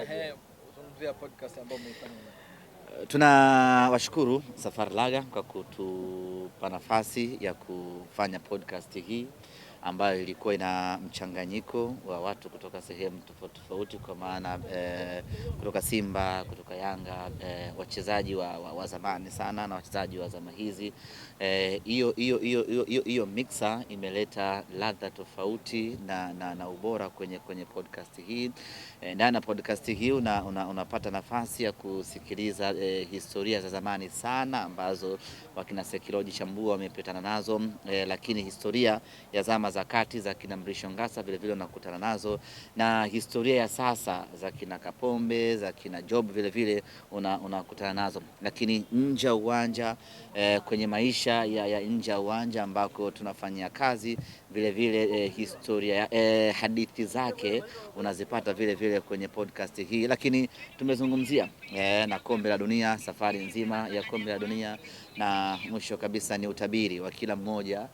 Uzungumzia podcast ambayo umeifanya. Tunawashukuru Safari Laga kwa kutupa nafasi ya kufanya podcast hii ambayo ilikuwa ina mchanganyiko wa watu kutoka sehemu tofauti tofauti, kwa maana kutoka Simba, kutoka Yanga, wachezaji wa zamani sana na wachezaji wa zama hizi. Hiyo mixer imeleta ladha tofauti na ubora kwenye podcast hii. Ndani ya podcast hii unapata nafasi ya kusikiliza historia za zamani sana ambazo wakina Sekiloji Chambua wamepitana nazo, lakini historia ya zama za kati za kina Mrisho Ngasa vile vile unakutana nazo, na historia ya sasa za kina Kapombe, za kina Job vile vile unakutana nazo. Lakini nje ya uwanja, kwenye maisha ya nje ya uwanja ambako tunafanyia kazi vile vile, historia hadithi zake unazipata vile vile kwenye podcast hii. Lakini tumezungumzia na kombe la dunia, safari nzima ya kombe la dunia, na mwisho kabisa ni utabiri wa kila mmoja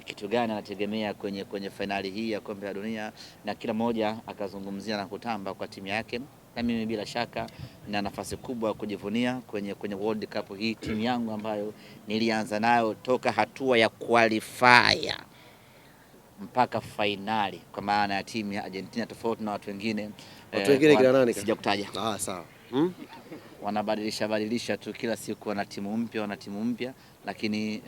kitu gani anategemea kwenye finali hii ya kombe la dunia, na kila mmoja akazungumzia na kutamba kwa timu yake. Na mimi bila shaka na nafasi kubwa ya kujivunia kwenye World Cup hii, timu yangu ambayo nilianza nayo toka hatua ya qualifier mpaka finali, kwa maana ya timu ya Argentina, tofauti na watu wengine. Kila nani sijakutaja. Sawa. Wanabadilisha tu kila siku, wana timu mpya, lakini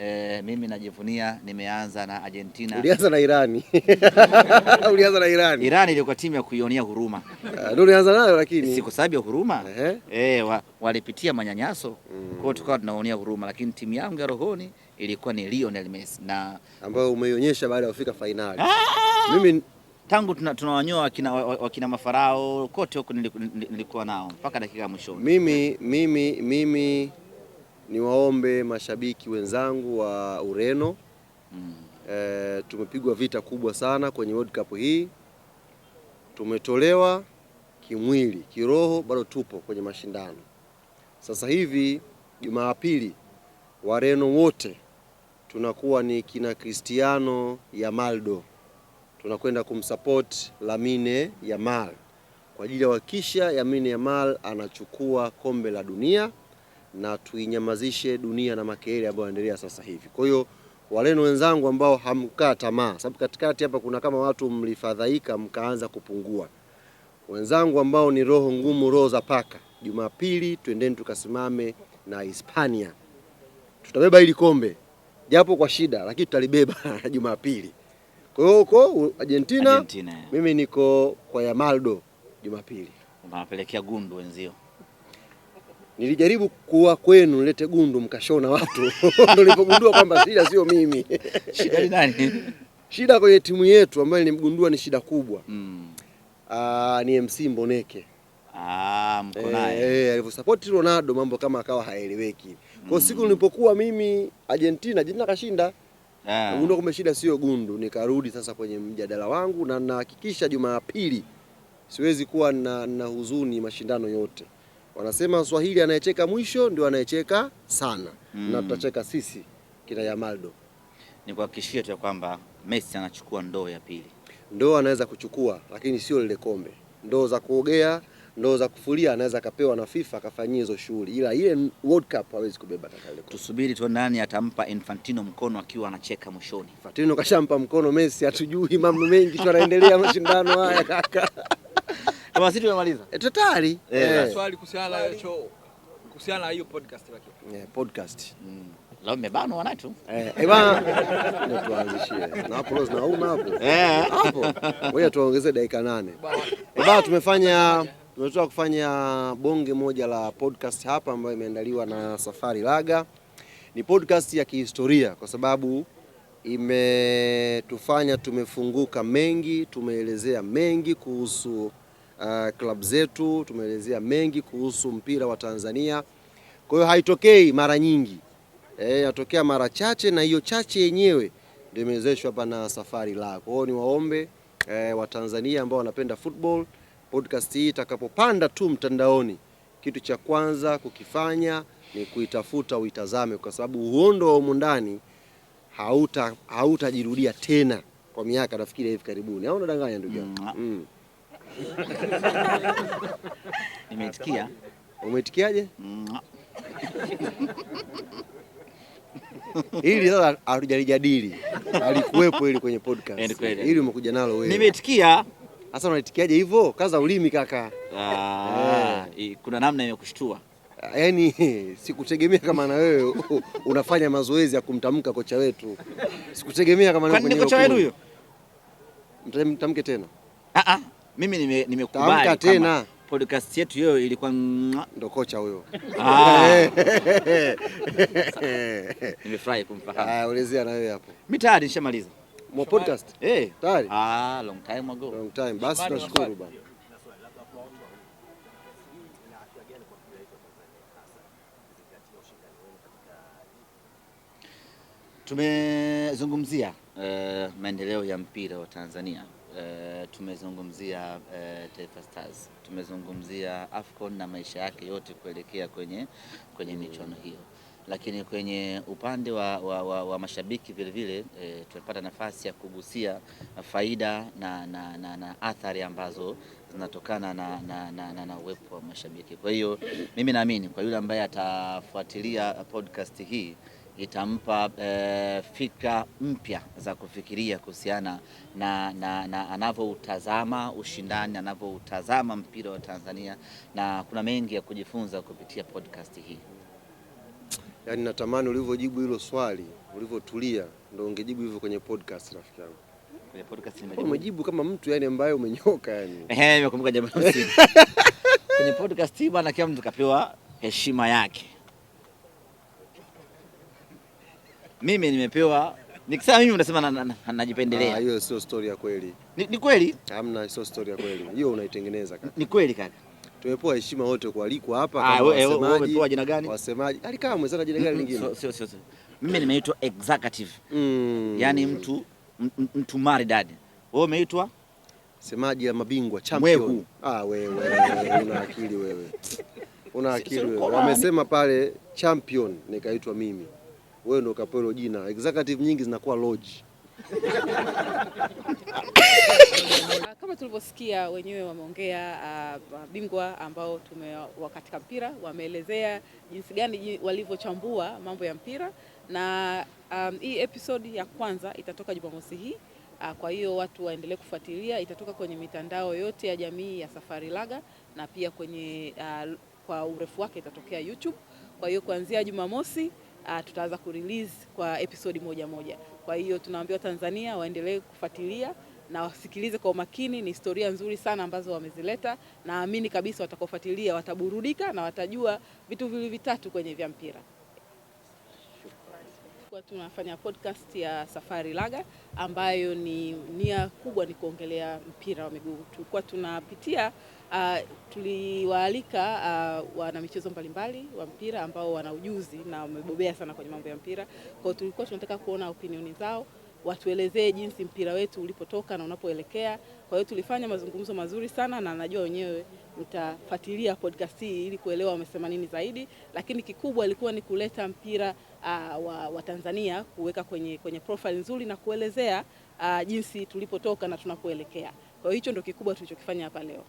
mimi najivunia nimeanza na Argentina. Ulianza na Irani. Ulianza na Irani. Irani ilikuwa timu ya kuionea huruma. Ndio ulianza nayo, lakini si kwa sababu ya huruma. Walipitia manyanyaso, kwa hiyo tukawa tunaonea huruma, lakini timu yangu ya rohoni ilikuwa ni Lionel Messi, na ambayo umeionyesha baada ya kufika finali. Mimi tangu tunawanyoa wakina Mafarao kote huko nilikuwa nao mpaka dakika ya mwisho. Mimi niwaombe mashabiki wenzangu wa Ureno, tumepigwa vita kubwa sana kwenye World Cup hii. Tumetolewa kimwili, kiroho bado tupo kwenye mashindano. Sasa hivi Jumapili Wareno wote tunakuwa ni kina Cristiano Yamaldo, tunakwenda kumsupport Lamine Yamal kwa ajili ya kuhakikisha Lamine Yamal anachukua kombe la dunia na tuinyamazishe dunia na makelele ambayo yanaendelea sasa hivi. Kwa hiyo Wareno wenzangu ambao hamkaa tamaa, sababu katikati hapa kuna kama watu mlifadhaika mkaanza kupungua. Wenzangu ambao ni roho ngumu, roho za paka, Jumapili twendeni tukasimame na Hispania. Tutabeba hili kombe japo kwa shida, lakini tutalibeba Jumapili. Kwa hiyo huko Argentina. Mimi niko kwa Yamaldo Jumapili. Unawapelekea gundu wenzio. Nilijaribu kuwa kwenu nilete gundu mkashona watu. Ndio nilipogundua kwamba shida sio mimi. Shida ni nani? Shida kwenye timu yetu ambayo nilimgundua ni shida kubwa. Ni MC Mboneke. Mko naye. Alivyosupport Ronaldo mambo kama akawa haeleweki. Kwa siku nilipokuwa mimi Argentina kashinda. Ndio kumbe shida sio gundu. Nikarudi sasa kwenye mjadala wangu na nahakikisha Jumapili siwezi kuwa na huzuni mashindano yote. Wanasema Swahili anayecheka mwisho ndio anayecheka sana. Na tutacheka sisi kina Yamaldo. Nikuhakikishie tu kwamba Messi anachukua ndoo ya pili. Ndoo anaweza kuchukua, lakini sio lile kombe. Ndoo za kuogea, ndoo za kufulia anaweza kapewa na FIFA akafanyia hizo shughuli, ila ile World Cup hawezi kubeba kaka ile. Tusubiri tu nani atampa Infantino mkono akiwa anacheka mwishoni. Infantino kashampa mkono Messi, hatujui mambo mengi tu yanaendelea mashindano haya kaka. Kama sisi tumemaliza. Totally. Swali kuhusiana na hiyo podcast lakini. Podcast. Leo mebanwa wanacho. Bwana ndio tuanzishie. Na hapo leo tunauma hapo. Hapo. Wewe tuongezee dakika 8. Bwana tumetoka kufanya bonge moja la podcast hapa ambayo imeandaliwa na Safari Laga. Ni podcast ya kihistoria kwa sababu imetufanya tumefunguka mengi, tumeelezea mengi kuhusu club zetu, tumeelezea mengi kuhusu mpira wa Tanzania. Kwa hiyo haitokei mara nyingi. Inatokea mara chache, na hiyo chache yenyewe ndio imewezeshwa hapa na Safari Laga. Kwa hiyo ni waombe wa Tanzania ambao wanapenda football, podcast hii itakapopanda tu mtandaoni, kitu cha kwanza kukifanya ni kuitafuta uitazame, kwa sababu uhondo wa humu ndani hautajirudia tena kwa miaka nafikiri hivi karibuni. Au unadanganya ndugu yangu? Nimeitikia. Umeitikiaje? Hili sasa hatujalijadili. Alikuwepo ili kwenye podcast. Hili umekuja nalo wewe. Nimeitikia. Sasa unaitikiaje hivyo? Kaza ulimi kaka. Kuna namna imekushtua. Yaani sikutegemea kama na wewe unafanya mazoezi ya kumtamka kocha wetu. Sikutegemea kama na kwenye kocha wetu huyo. Mtamke tena. Mimi nimekubali tena. Podcast yetu hiyo ilikuwa ndo kocha huyo. Nimefurahi kumfahamu. Ulizia na wewe hapo. Mimi tayari nishamaliza. Mo podcast? Tayari? Long time ago. Long time. Basi tunashukuru bwana. Tumezungumzia maendeleo ya mpira wa Tanzania. Tumezungumzia Taifa Stars. Tumezungumzia AFCON na maisha yake yote kuelekea kwenye michuano hiyo. Lakini kwenye upande wa mashabiki vile vile tumepata nafasi ya kugusia faida na athari ambazo zinatokana na uwepo wa mashabiki. Kwa hiyo mimi naamini kwa yule ambaye atafuatilia podcast hii itampa fikra mpya za kufikiria kuhusiana na anavyoutazama ushindani, anavyoutazama mpira wa Tanzania, na kuna mengi ya kujifunza kupitia podcast hii. Yaani natamani ulivyojibu hilo swali, ulivyotulia ndio ungejibu hivyo kwenye podcast rafiki yangu. Kwenye podcast umejibu kama mtu yani ambaye umenyoka yani. Nimekumbuka jambo hili. Kwenye podcast hii bwana, kila mtu kapewa heshima yake. Mimi nimepewa, nikisema mimi unasema najipendelea. Hiyo sio story ya kweli. Ni kweli? Hamna, sio story ya kweli. Hiyo unaitengeneza kaka. Ni kweli kaka. Tumepewa heshima wote kualikwa hapa kama wasemaji. Wewe umepewa jina gani? Wasemaji. Alikaa mwenzana jina gani lingine? Sio. Mimi nimeitwa executive. Yaani mtu maridadi. Wewe umeitwa semaji ya mabingwa champion. Mwehu. Wewe una akili wewe. Una akili wewe. Wamesema pale champion nikaitwa mimi. Wewe ndo kapewa jina. Executive nyingi zinakuwa lodge. Kama tulivyosikia wenyewe wameongea mabingwa ambao tumewa katika mpira, wameelezea jinsi gani walivyochambua mambo ya mpira, na hii episode ya kwanza itatoka Jumamosi hii. Kwa hiyo watu waendelee kufuatilia, itatoka kwenye mitandao yote ya jamii ya Safari Laga, na pia kwenye kwa urefu wake itatokea YouTube. Kwa hiyo kuanzia Jumamosi tutaanza kurelease kwa episode moja. Kwa hiyo tunawaambia Tanzania waendelee kufuatilia na wasikilize kwa umakini. Ni historia nzuri sana ambazo wamezileta, na amini kabisa watakaofuatilia wataburudika na watajua vitu vitatu kwenye vya mpira. Kwa tunafanya podcast ya Safari Laga ambayo ni nia kubwa ni kuongelea mpira wa miguu. Tulikuwa tunapitia tuliwaalika wana michezo mbalimbali wa mpira ambao wana ujuzi na wamebobea sana kwenye mambo ya mpira. Kwa hiyo tulikuwa tunataka kuona opinioni zao, watuelezee jinsi mpira wetu ulipotoka na unapoelekea. Kwa hiyo tulifanya mazungumzo mazuri sana, na najua wenyewe mtafuatilia podcast hii ili kuelewa wamesema nini zaidi, lakini kikubwa ilikuwa ni kuleta mpira wa Tanzania, kuweka kwenye profile nzuri na kuelezea jinsi tulipotoka na tunapoelekea. Kwa hiyo hicho ndio kikubwa tulichokifanya hapa leo.